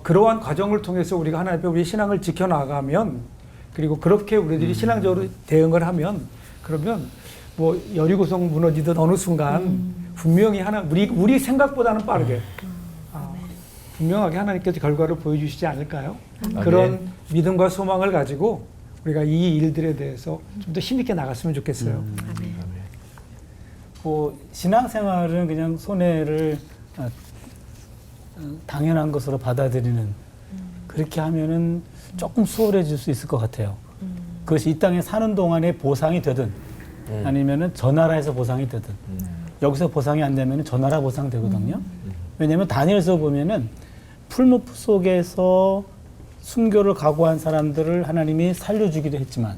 그러한 과정을 통해서 우리가 하나님 앞에 우리 신앙을 지켜나가면 그리고 그렇게 우리들이 신앙적으로 대응을 하면 그러면 뭐 여리고성 무너지듯 어느 순간 분명히 우리 생각보다는 빠르게 분명하게 하나님께서 결과를 보여주시지 않을까요? 그런 믿음과 소망을 가지고 우리가 이 일들에 대해서 좀 더 힘있게 나갔으면 좋겠어요. 신앙생활은 그냥 손해를 당연한 것으로 받아들이는 그렇게 하면은 조금 수월해질 수 있을 것 같아요. 그것이 이 땅에 사는 동안에 보상이 되든 아니면은 저 나라에서 보상이 되든 여기서 보상이 안 되면은 저 나라 보상 되거든요. 왜냐하면 다니엘서 보면은 풀무프 속에서 순교를 각오한 사람들을 하나님이 살려주기도 했지만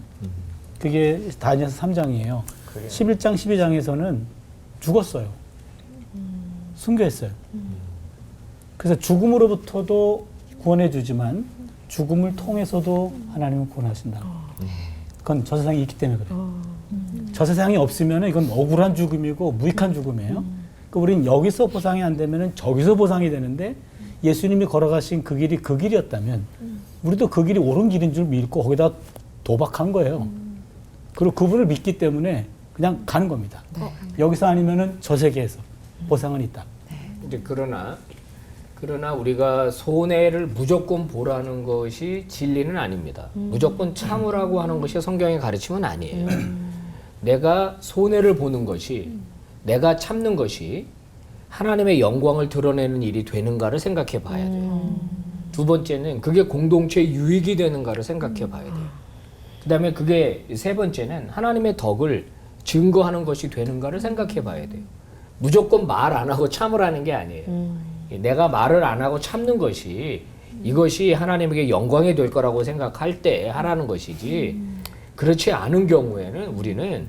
그게 다니엘서 3장이에요. 11장, 12장에서는 죽었어요. 순교했어요. 그래서 죽음으로부터도 구원해 주지만 죽음을 통해서도 하나님은 구원하신다. 그건 저 세상에 있기 때문에 그래요. 저 세상이 없으면 이건 억울한 죽음이고 무익한 죽음이에요. 그러니까 우리는 여기서 보상이 안 되면 저기서 보상이 되는데 예수님이 걸어가신 그 길이 그 길이었다면 우리도 그 길이 옳은 길인 줄 믿고 거기다 도박한 거예요. 그리고 그분을 믿기 때문에 그냥 가는 겁니다. 여기서 아니면은 저 세계에서 보상은 있다. 이제 그러나 우리가 손해를 무조건 보라는 것이 진리는 아닙니다. 무조건 참으라고 하는 것이 성경의 가르침은 아니에요. 내가 손해를 보는 것이 내가 참는 것이 하나님의 영광을 드러내는 일이 되는가를 생각해 봐야 돼요. 두 번째는 그게 공동체 유익이 되는가를 생각해 봐야 돼요. 그 다음에 그게 세 번째는 하나님의 덕을 증거하는 것이 되는가를 생각해 봐야 돼요. 무조건 말 안 하고 참으라는 게 아니에요. 내가 말을 안 하고 참는 것이 이것이 하나님에게 영광이 될 거라고 생각할 때 하라는 것이지 그렇지 않은 경우에는 우리는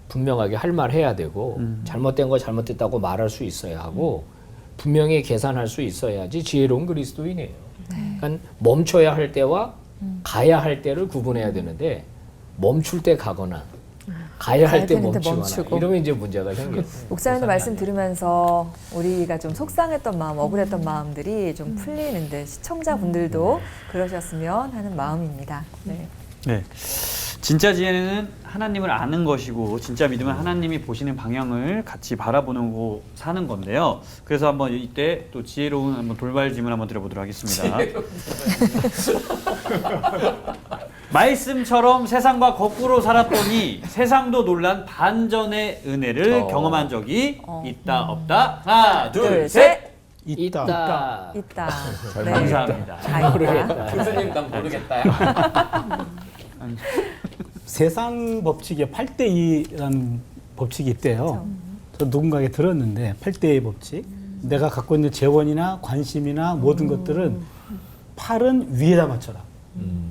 분명하게 할 말 해야 되고 잘못된 거 잘못됐다고 말할 수 있어야 하고 분명히 계산할 수 있어야지 지혜로운 그리스도인이에요. 그러니까 멈춰야 할 때와 가야 할 때를 구분해야 되는데 멈출 때 가거나 가야 할 때 멈추거나 이러면 이제 문제가 생겨요. 목사님의 말씀 들으면서 우리가 좀 속상했던 마음, 억울했던 마음들이 좀 풀리는데 시청자분들도 그러셨으면 하는 마음입니다. 네. 진짜 지혜는 하나님을 아는 것이고 진짜 믿음은 하나님이 보시는 방향을 같이 바라보고 사는 건데요. 그래서 한번 이때 또 지혜로운 한번 돌발 질문 한번 드려보도록 하겠습니다. 말씀처럼 세상과 거꾸로 살았더니 세상도 놀란 반전의 은혜를 경험한 적이 있다 없다? 하나, 둘, 셋. 있다. 있다. 잘 감사합니다. 다 있다. 교수님 난 모르겠다요. 세상 법칙에 8대2라는 법칙이 있대요. 저 누군가에게 들었는데 8대2 법칙. 내가 갖고 있는 재원이나 관심이나 모든 것들은 8은 위에다 맞춰라.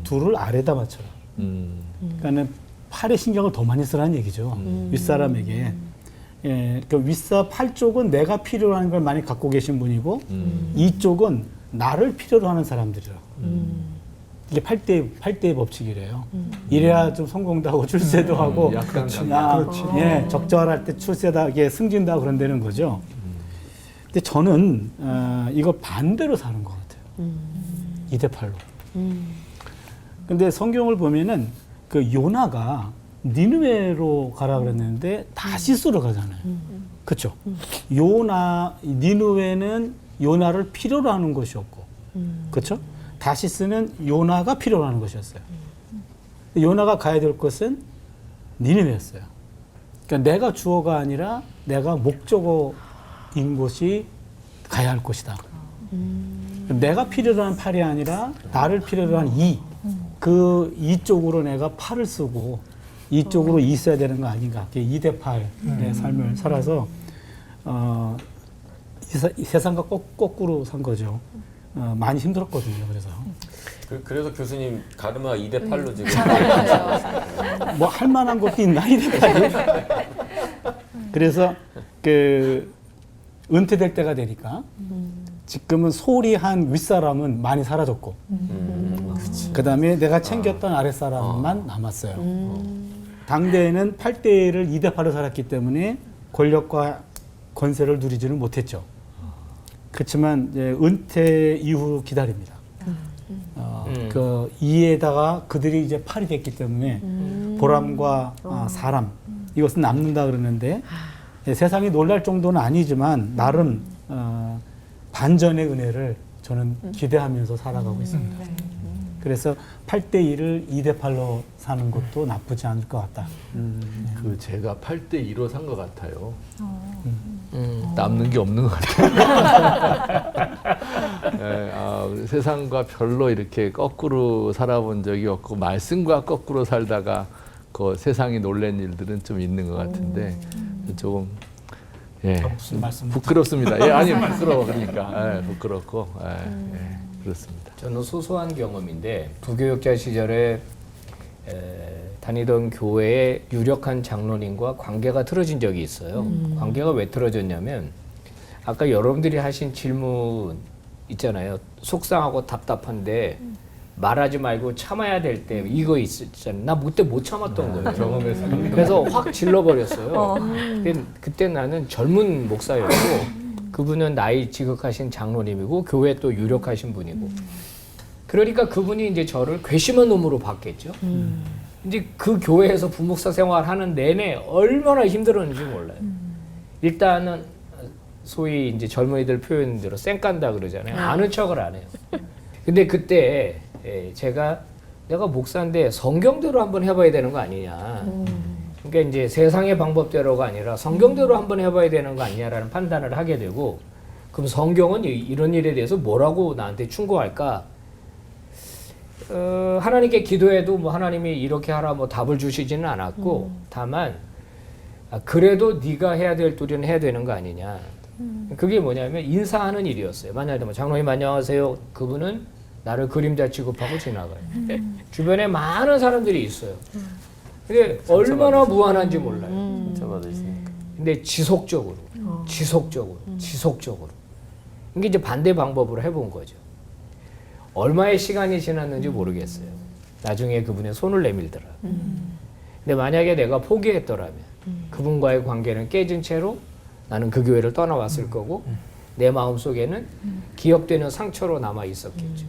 2를 아래다 맞춰라. 그러니까는 8의 신경을 더 많이 쓰라는 얘기죠. 윗사람에게. 예, 그 윗사 8쪽은 내가 필요로 하는 걸 많이 갖고 계신 분이고 이쪽은 나를 필요로 하는 사람들이라. 이게 8대 법칙이래요. 이래야 좀 성공도 하고 출세도 하고 약간 예, 적절할 때 출세하게 승진도 하고 그런다는 거죠. 근데 저는 이거 반대로 사는 것 같아요. 2대8로. 근데 성경을 보면은 그 요나가 니느웨로 가라 그랬는데 다시스로 가잖아요. 그렇죠? 니느웨는 요나를 필요로 하는 것이었고, 그렇죠? 다시스는 요나가 필요로 하는 것이었어요. 요나가 가야 될 곳은 니느웨였어요. 그러니까 내가 주어가 아니라 내가 목적어인 곳이 가야 할 곳이다. 내가 필요로 한 팔이 아니라 나를 필요로 한 그 이쪽으로 내가 팔을 쓰고 이쪽으로 있어야 되는 거 아닌가. 2대8의 삶을 살아서 이 세상과 거꾸로 산 거죠. 많이 힘들었거든요. 그래서 그래서 교수님 가르마 2대8로 지금 뭐 할 만한 것도 있나 2대8이. 그래서 그 은퇴될 때가 되니까 지금은 소홀히 한 윗사람은 많이 사라졌고 그다음에 내가 챙겼던 아랫사람만 남았어요. 당대에는 8대1을 2대8로 살았기 때문에 권력과 권세를 누리지는 못했죠. 그렇지만 이제 은퇴 이후 기다립니다. 그 이에다가 그들이 이제 8이 됐기 때문에 보람과 사람 이것은 남는다 그러는데 세상이 놀랄 정도는 아니지만 나름 반전의 은혜를 저는 기대하면서 살아가고 있습니다. 그래서 8대1을 2대8로 사는 것도 나쁘지 않을 것 같다. 그 제가 8대2로 산 것 같아요. 남는 게 없는 것 같아요. 네, 세상과 별로 이렇게 거꾸로 살아본 적이 없고 말씀과 거꾸로 살다가 그 세상이 놀란 일들은 좀 있는 것 같은데 조금 무슨 말씀? 부끄럽습니다. 아니 부끄러워 그러니까 부끄럽고 그렇습니다. 저는 소소한 경험인데 부교육자 시절에 다니던 교회의 유력한 장로님과 관계가 틀어진 적이 있어요. 관계가 왜 틀어졌냐면 아까 여러분들이 하신 질문 있잖아요. 속상하고 답답한데 말하지 말고 참아야 될 때 이거 있었잖아요. 나 그때 못 참았던 거예요. 경험에서 그래서 확 질러버렸어요. 그때 나는 젊은 목사였고 그분은 나이 지극하신 장로님이고 교회 또 유력하신 분이고 그러니까 그분이 이제 저를 괘씸한 놈으로 봤겠죠. 이제 그 교회에서 부목사 생활하는 내내 얼마나 힘들었는지 몰라요. 일단은 소위 이제 젊은이들 표현대로 쌩깐다 그러잖아요. 아는 척을 안 해요. 근데 그때 내가 목사인데 성경대로 한번 해봐야 되는 거 아니냐. 그러니까 이제 세상의 방법대로가 아니라 성경대로 한번 해봐야 되는 거 아니냐라는 판단을 하게 되고 그럼 성경은 이런 일에 대해서 뭐라고 나한테 충고할까? 하나님께 기도해도 뭐 하나님이 이렇게 하라 뭐 답을 주시지는 않았고 다만 그래도 네가 해야 될 도리는 해야 되는 거 아니냐. 그게 뭐냐면 인사하는 일이었어요. 만약에 뭐 장로님 안녕하세요. 그분은 나를 그림자 취급하고 지나가요. 주변에 많은 사람들이 있어요. 근데 얼마나 무한한지 몰라요. 근데 지속적으로. 이게 이제 반대 방법으로 해본 거죠. 얼마의 시간이 지났는지 모르겠어요. 나중에 그분의 손을 내밀더라. 근데 만약에 내가 포기했더라면 그분과의 관계는 깨진 채로 나는 그 교회를 떠나왔을 거고 내 마음속에는 기억되는 상처로 남아 있었겠죠.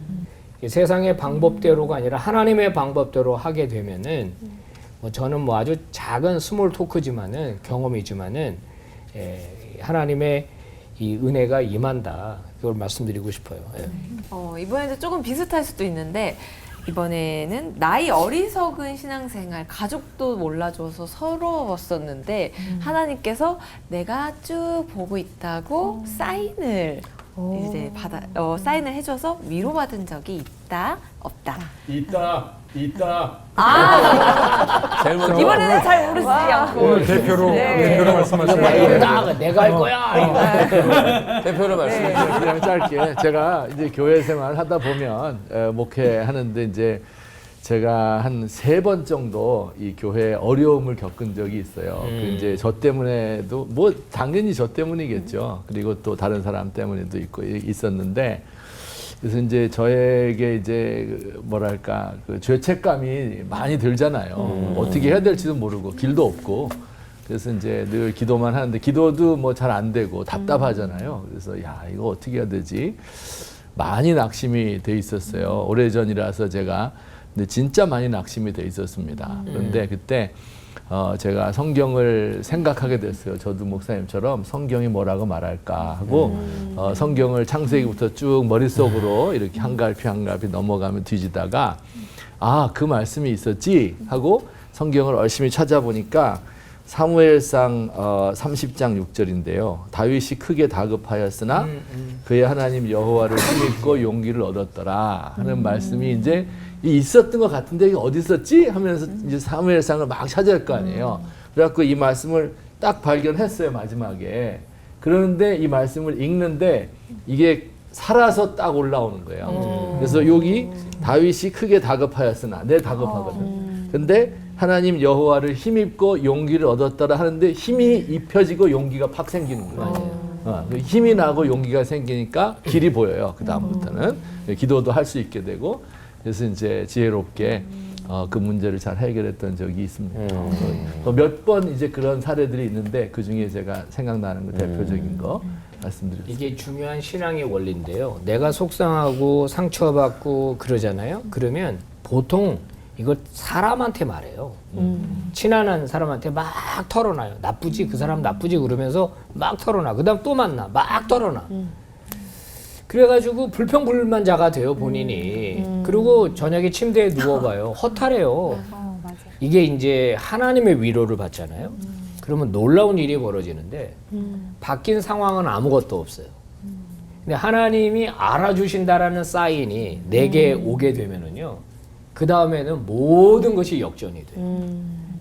세상의 방법대로가 아니라 하나님의 방법대로 하게 되면은 저는 뭐 아주 작은 스몰 토크지만은 경험이지만은 하나님의 이 은혜가 임한다. 그걸 말씀드리고 싶어요. 이번에도 조금 비슷할 수도 있는데 이번에는 나이 어리석은 신앙생활, 가족도 몰라줘서 서러웠었는데 하나님께서 내가 쭉 보고 있다고 사인을 이제 사인을 해줘서 위로받은 적이 있다, 없다. 있다. 제일 먼저 이번에는 잘 모르시지 않고. 오늘 대표로 대표로 말씀하시는 내가 할 거야. 대표로 말씀해 주세요. 그냥 짧게 제가 이제 교회 생활 하다 보면 목회하는데 이제 제가 한 3번 정도 이 교회에 어려움을 겪은 적이 있어요. 그 이제 저 때문에도 뭐 당연히 저 때문이겠죠. 그리고 또 다른 사람 때문에도 있었는데 그래서 이제 저에게 이제 뭐랄까 그 죄책감이 많이 들잖아요. 어떻게 해야 될지도 모르고 길도 없고 그래서 이제 늘 기도만 하는데 기도도 뭐 잘 안 되고 답답하잖아요. 그래서 야 이거 어떻게 해야 되지? 많이 낙심이 돼 있었어요. 오래전이라서 제가 근데 진짜 많이 낙심이 돼 있었습니다. 그런데 그때 제가 성경을 생각하게 됐어요. 저도 목사님처럼 성경이 뭐라고 말할까 하고 성경을 창세기부터 쭉 머릿속으로 이렇게 한 갈피 한 갈피 넘어가면 뒤지다가 아, 그 말씀이 있었지 하고 성경을 열심히 찾아보니까 사무엘상 30장 6절인데요. 다윗이 크게 다급하였으나 그의 하나님 여호와를 힘입고 용기를 얻었더라 하는 말씀이 이제 있었던 것 같은데 이게 어디 있었지 하면서 이제 사무엘상을 막 찾을 거 아니에요. 그래갖고 이 말씀을 딱 발견했어요 마지막에. 그런데 이 말씀을 읽는데 이게 살아서 딱 올라오는 거예요. 그래서 여기 다윗이 크게 다급하였으나 내 다급하거든. 근데 하나님 여호와를 힘입고 용기를 얻었더라 하는데 힘이 입혀지고 용기가 팍 생기는 거예요. 힘이 나고 용기가 생기니까 길이 보여요. 그 다음부터는 기도도 할 수 있게 되고 그래서 이제 지혜롭게 그 문제를 잘 해결했던 적이 있습니다. 몇 번 이제 그런 사례들이 있는데 그 중에 제가 생각나는 거 대표적인 거 말씀드렸습니다. 이게 중요한 신앙의 원리인데요. 내가 속상하고 상처받고 그러잖아요. 그러면 보통 이걸 사람한테 말해요. 친한 사람한테 막 털어놔요. 나쁘지? 그 사람 나쁘지? 그러면서 막 털어놔. 그 다음 또 만나. 막 털어놔. 그래가지고 불평불만자가 돼요, 본인이. 그리고 저녁에 침대에 누워봐요. 허탈해요. 이게 이제 하나님의 위로를 받잖아요. 그러면 놀라운 일이 벌어지는데 바뀐 상황은 아무것도 없어요. 근데 하나님이 알아주신다라는 사인이 내게 오게 되면은요. 그 다음에는 모든 것이 역전이 돼요.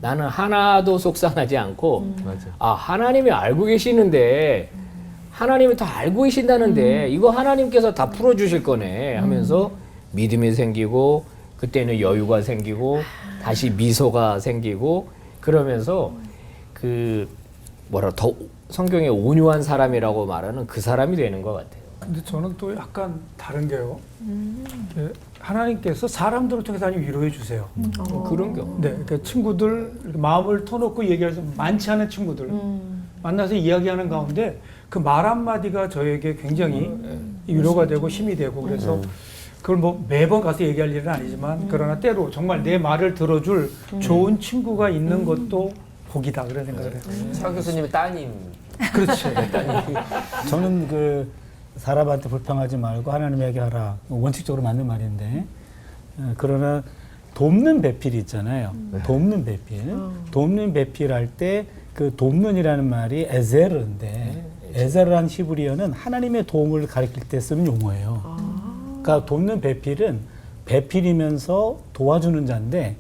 나는 하나도 속상하지 않고 아 하나님이 알고 계시는데 하나님이 다 알고 계신다는데 이거 하나님께서 다 풀어주실 거네 하면서 믿음이 생기고 그때는 여유가 생기고 다시 미소가 생기고 그러면서 그 뭐라 더 성경에 온유한 사람이라고 말하는 그 사람이 되는 것 같아요. 근데 저는 또 약간 다른 게요. 하나님께서 사람들을 통해서 하나님 위로해 주세요. 그런 경우. 네, 그러니까 친구들 마음을 터놓고 얘기할 수 많지 않은 친구들 만나서 이야기하는 가운데 그 말 한마디가 저에게 굉장히 위로가 되고 힘이 되고 그래서 그걸 뭐 매번 가서 얘기할 일은 아니지만 그러나 때로 정말 내 말을 들어줄 좋은 친구가 있는 것도 복이다 그런 생각을 해요. 차 교수님의 따님. 그렇지. 저는 그 사람한테 불평하지 말고 하나님에게 하라. 원칙적으로 맞는 말인데 그러나 돕는 배필이 있잖아요. 돕는 배필. 돕는 배필 할 때 그 돕는이라는 말이 에제르인데 에제르란 히브리어는 하나님의 도움을 가리킬 때 쓰는 용어예요. 그러니까 돕는 배필은 배필이면서 도와주는 자인데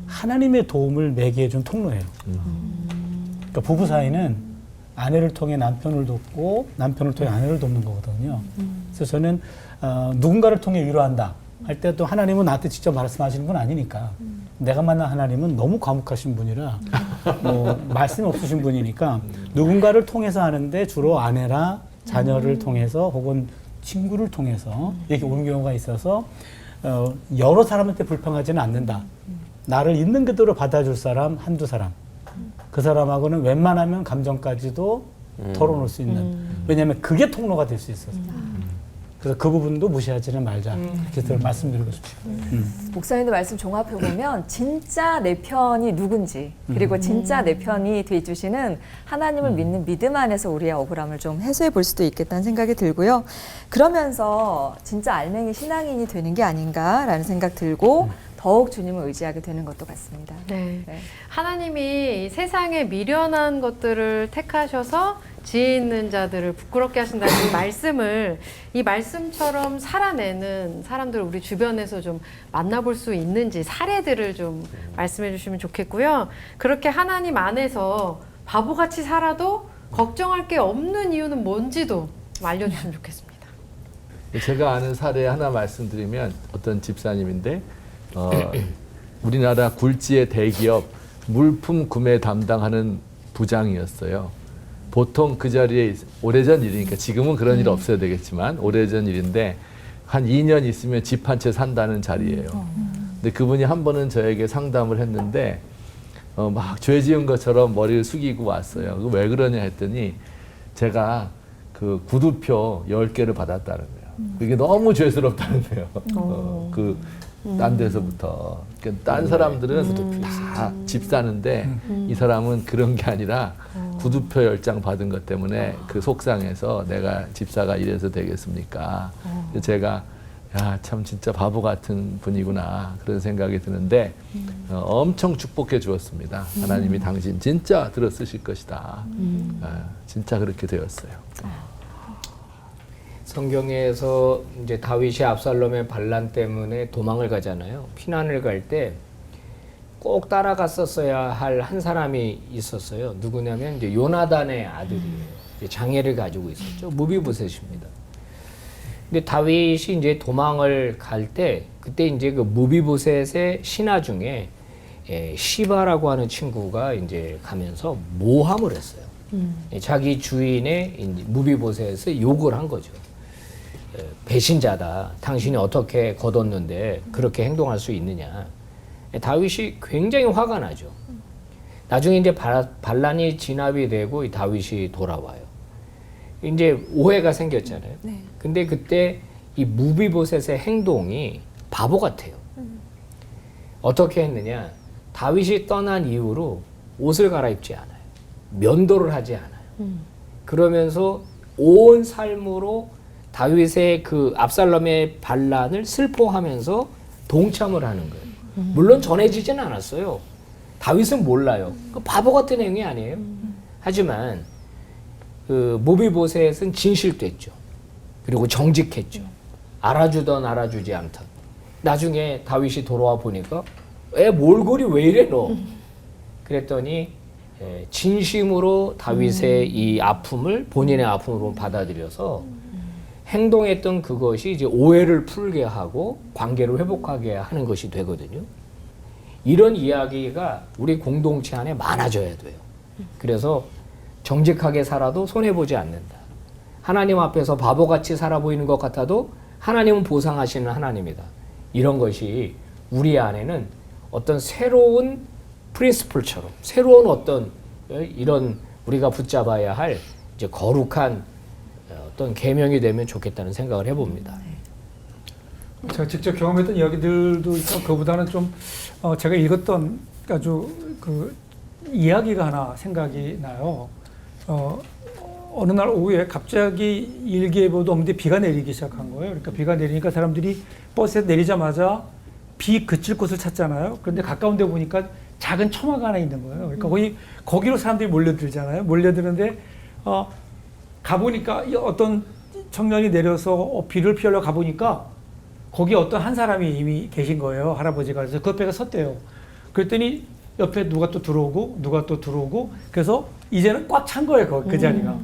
하나님의 도움을 매개해 준 통로예요. 그러니까 부부 사이는 아내를 통해 남편을 돕고 남편을 통해 아내를 돕는 거거든요. 그래서 저는 누군가를 통해 위로한다 할 때 또 하나님은 나한테 직접 말씀하시는 건 아니니까 내가 만난 하나님은 너무 과묵하신 분이라 뭐 말씀이 없으신 분이니까 누군가를 통해서 하는데 주로 아내나 자녀를 통해서 혹은 친구를 통해서 이렇게 오는 경우가 있어서 여러 사람한테 불평하지는 않는다. 나를 있는 그대로 받아줄 사람 한두 사람 그 사람하고는 웬만하면 감정까지도 털어놓을 수 있는 왜냐하면 그게 통로가 될 수 있어서 그래서 그 부분도 무시하지는 말자 이렇게 말씀드리고 싶습니다. 목사님도 말씀 종합해 보면 진짜 내 편이 누군지 그리고 진짜 내 편이 돼주시는 하나님을 믿는 믿음 안에서 우리의 억울함을 좀 해소해 볼 수도 있겠다는 생각이 들고요. 그러면서 진짜 알맹이 신앙인이 되는 게 아닌가라는 생각 들고 더욱 주님을 의지하게 되는 것도 같습니다. 네. 네. 하나님이 이 세상에 미련한 것들을 택하셔서 지혜 있는 자들을 부끄럽게 하신다는 이 말씀처럼 살아내는 사람들을 우리 주변에서 좀 만나볼 수 있는지 사례들을 좀 말씀해 주시면 좋겠고요. 그렇게 하나님 안에서 바보같이 살아도 걱정할 게 없는 이유는 뭔지도 좀 알려주시면 좋겠습니다. 제가 아는 사례 하나 말씀드리면 어떤 집사님인데 우리나라 굴지의 대기업 물품 구매 담당하는 부장이었어요. 보통 그 자리에 오래전 일이니까 지금은 그런 일 없어야 되겠지만 오래전 일인데 한 2년 있으면 집 한 채 산다는 자리예요. 근데 그분이 한 번은 저에게 상담을 했는데 막 죄 지은 것처럼 머리를 숙이고 왔어요. 왜 그러냐 했더니 제가 그 구두표 10개를 받았다는 거예요. 그게 너무 죄스럽다는 거예요. 딴 데서부터. 그러니까 딴 사람들은 다 집 사는데 이 사람은 그런 게 아니라 구두표 10장 받은 것 때문에 그 속상해서 내가 집사가 이래서 되겠습니까? 제가 야, 참 진짜 바보 같은 분이구나 그런 생각이 드는데 엄청 축복해 주었습니다. 하나님이 당신 진짜 들어 쓰실 것이다. 진짜 그렇게 되었어요. 성경에서 이제 다윗이 압살롬의 반란 때문에 도망을 가잖아요. 피난을 갈 때 꼭 따라갔었어야 할 한 사람이 있었어요. 누구냐면 이제 요나단의 아들이에요. 이제 장애를 가지고 있었죠. 무비보셋입니다. 근데 다윗이 이제 도망을 갈 때 그때 이제 그 무비보셋의 신하 중에 시바라고 하는 친구가 이제 가면서 모함을 했어요. 자기 주인의 무비보셋을 욕을 한 거죠. 배신자다. 당신이 어떻게 거뒀는데 그렇게 행동할 수 있느냐. 다윗이 굉장히 화가 나죠. 나중에 이제 반란이 진압이 되고 이 다윗이 돌아와요. 이제 오해가 생겼잖아요. 네. 근데 그때 이 무비보셋의 행동이 바보 같아요. 어떻게 했느냐? 다윗이 떠난 이후로 옷을 갈아입지 않아요. 면도를 하지 않아요. 그러면서 온 삶으로 다윗의 그 압살롬의 반란을 슬퍼하면서 동참을 하는 거예요. 물론 전해지지는 않았어요. 다윗은 몰라요. 그 바보 같은 행위 아니에요. 하지만 그 무비보셋은 진실됐죠. 그리고 정직했죠. 알아주던 알아주지 않던. 나중에 다윗이 돌아와 보니까 몰골이 왜 이래 너? 그랬더니 진심으로 다윗의 이 아픔을 본인의 아픔으로 받아들여서 행동했던 그것이 이제 오해를 풀게 하고 관계를 회복하게 하는 것이 되거든요. 이런 이야기가 우리 공동체 안에 많아져야 돼요. 그래서 정직하게 살아도 손해보지 않는다. 하나님 앞에서 바보같이 살아 보이는 것 같아도 하나님은 보상하시는 하나님이다. 이런 것이 우리 안에는 어떤 새로운 프린시플처럼 새로운 어떤 이런 우리가 붙잡아야 할 이제 거룩한 어떤 계명이 되면 좋겠다는 생각을 해봅니다. 제가 직접 경험했던 이야기들도 있고 그보다는 좀 제가 읽었던 아주 그 이야기가 하나 생각이 나요. 어느 날 오후에 갑자기 일기예보도 없는데 비가 내리기 시작한 거예요. 그러니까 비가 내리니까 사람들이 버스에 내리자마자 비 그칠 곳을 찾잖아요. 그런데 가까운 데 보니까 작은 처마가 하나 있는 거예요. 그러니까 거기로 사람들이 몰려들잖아요. 몰려드는데 가보니까 어떤 청년이 내려서 비를 피하러 가보니까 거기 어떤 한 사람이 이미 계신 거예요. 할아버지가. 그래서 그 옆에 섰대요. 그랬더니 옆에 누가 또 들어오고 그래서 이제는 꽉 찬 거예요. 그 자리가.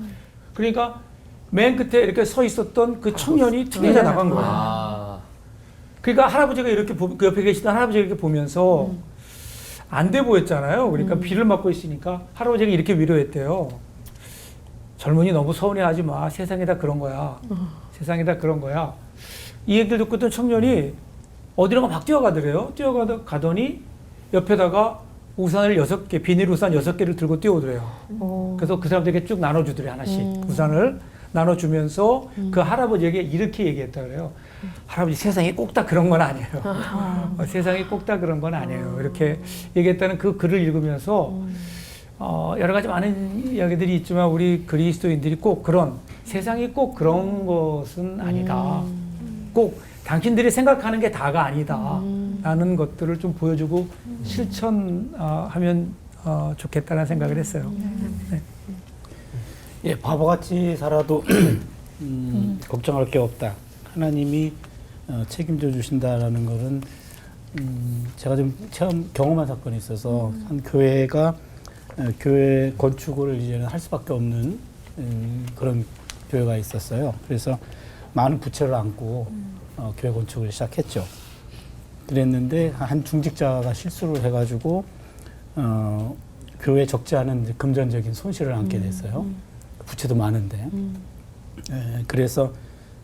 그러니까 맨 끝에 이렇게 서 있었던 그 청년이 튕겨져 나간 거예요. 그러니까 할아버지가 이렇게 그 옆에 계시던 할아버지가 이렇게 보면서 안 돼 보였잖아요. 그러니까 비를 맞고 있으니까 할아버지가 이렇게 위로했대요. 젊은이 너무 서운해하지 마. 세상이 다 그런 거야. 세상이 다 그런 거야. 이 얘기를 듣고 있던 청년이 어디론가 막 뛰어가더래요. 뛰어가더니 옆에다가 우산을 6개, 비닐 우산 6개를 들고 뛰어오더래요. 그래서 그 사람들에게 쭉 나눠주더래요. 하나씩. 우산을 나눠주면서 그 할아버지에게 이렇게 얘기했다 그래요. 할아버지 세상이 꼭 다 그런 건 아니에요. 세상이 꼭 다 그런 건 아니에요. 이렇게 얘기했다는 그 글을 읽으면서 여러 가지 많은 이야기들이 있지만 우리 그리스도인들이 꼭 세상이 꼭 그런 것은 아니다. 꼭 당신들이 생각하는 게 다가 아니다라는 것들을 좀 보여주고 실천하면 좋겠다는 생각을 했어요. 네. 예, 바보같이 살아도 걱정할 게 없다. 하나님이 책임져 주신다라는 것은 제가 좀 처음 경험한 사건이 있어서 한 교회가 교회 건축을 이제는 할 수밖에 없는 그런 교회가 있었어요. 그래서 많은 부채를 안고 교회 건축을 시작했죠. 그랬는데 한 중직자가 실수를 해가지고 교회에 적지 않은 이제 금전적인 손실을 안게 됐어요. 부채도 많은데. 그래서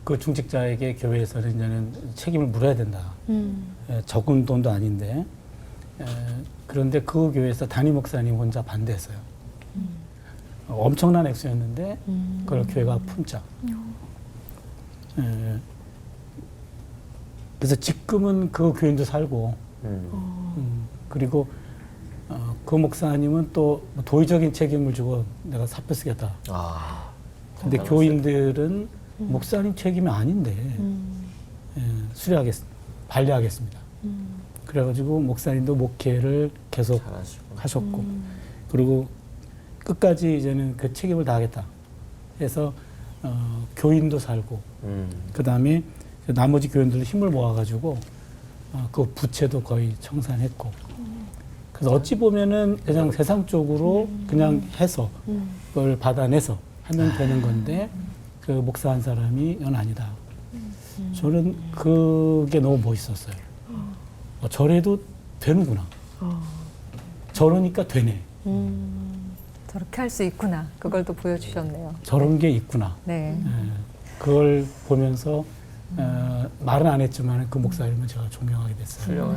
그 중직자에게 교회에서는 이제는 책임을 물어야 된다. 적은 돈도 아닌데. 그런데 그 교회에서 담임 목사님 혼자 반대했어요. 엄청난 액수였는데 그걸 교회가 품자. 그래서 지금은 그 교인도 살고 그리고 그 목사님은 또 도의적인 책임을 지고 내가 사표 쓰겠다. 근데 교인들은 목사님 책임이 아닌데 반려하겠습니다. 그래가지고 목사님도 목회를 계속 하셨고 그리고 끝까지 이제는 그 책임을 다하겠다 해서 교인도 살고 그 다음에 나머지 교인들도 힘을 모아가지고 그 부채도 거의 청산했고 그래서 어찌 보면은 그냥 세상적으로 그냥 해서 그걸 받아내서 하면 되는 건데 그 목사 한 사람이 이건 아니다. 저는 그게 너무 멋있었어요. 저래도 되는구나. 저러니까 되네. 저렇게 할 수 있구나. 그걸 또 보여주셨네요. 저런 게 있구나. 네. 그걸 보면서 말은 안 했지만 그 목사님은 제가 존경하게 됐어요.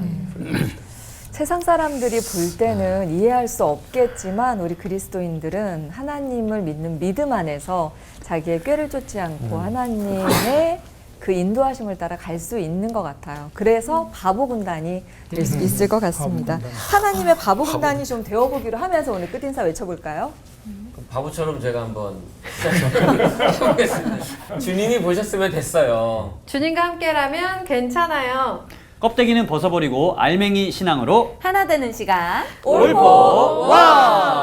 세상 사람들이 볼 때는 이해할 수 없겠지만 우리 그리스도인들은 하나님을 믿는 믿음 안에서 자기의 꾀를 쫓지 않고 하나님의 그 인도하심을 따라 갈 수 있는 것 같아요. 그래서 바보 군단이 될 수 있을 것 같습니다. 하나님의 바보 군단이 좀 되어보기로 하면서 오늘 끝인사 외쳐볼까요? 바보처럼 제가 한번 해보겠습니다. 주님이 보셨으면 됐어요. 주님과 함께라면 괜찮아요. 껍데기는 벗어버리고 알맹이 신앙으로 하나 되는 시간 올보 와!